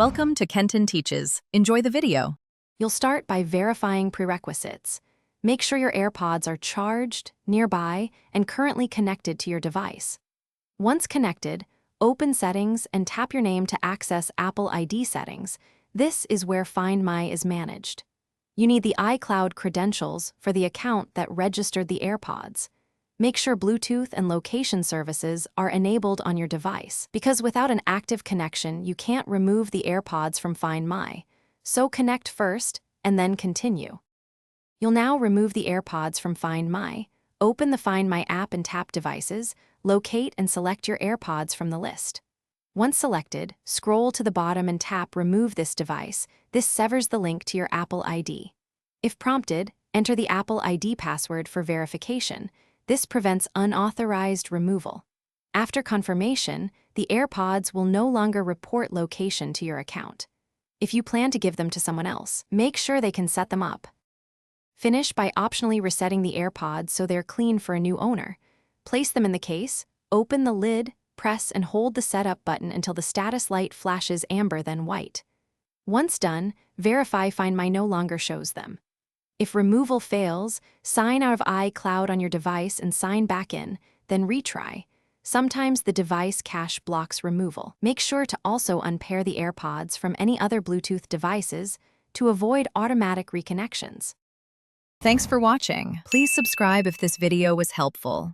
Welcome to Kenton Teaches. Enjoy the video. You'll start by verifying prerequisites. Make sure your AirPods are charged, nearby, and currently connected to your device. Once connected, open Settings and tap your name to access Apple ID settings. This is where Find My is managed. You need the iCloud credentials for the account that registered the AirPods. Make sure Bluetooth and location services are enabled on your device, because without an active connection, you can't remove the AirPods from Find My. So connect first, and then continue. You'll now remove the AirPods from Find My. Open the Find My app and tap Devices, locate and select your AirPods from the list. Once selected, scroll to the bottom and tap Remove this device. This severs the link to your Apple ID. If prompted, enter the Apple ID password for verification. This prevents unauthorized removal. After confirmation, the AirPods will no longer report location to your account. If you plan to give them to someone else, make sure they can set them up. Finish by optionally resetting the AirPods so they're clean for a new owner. Place them in the case, open the lid, press and hold the setup button until the status light flashes amber then white. Once done, verify Find My no longer shows them. If removal fails, sign out of iCloud on your device and sign back in, then retry. Sometimes the device cache blocks removal. Make sure to also unpair the AirPods from any other Bluetooth devices to avoid automatic reconnections. Thanks for watching. Please subscribe if this video was helpful.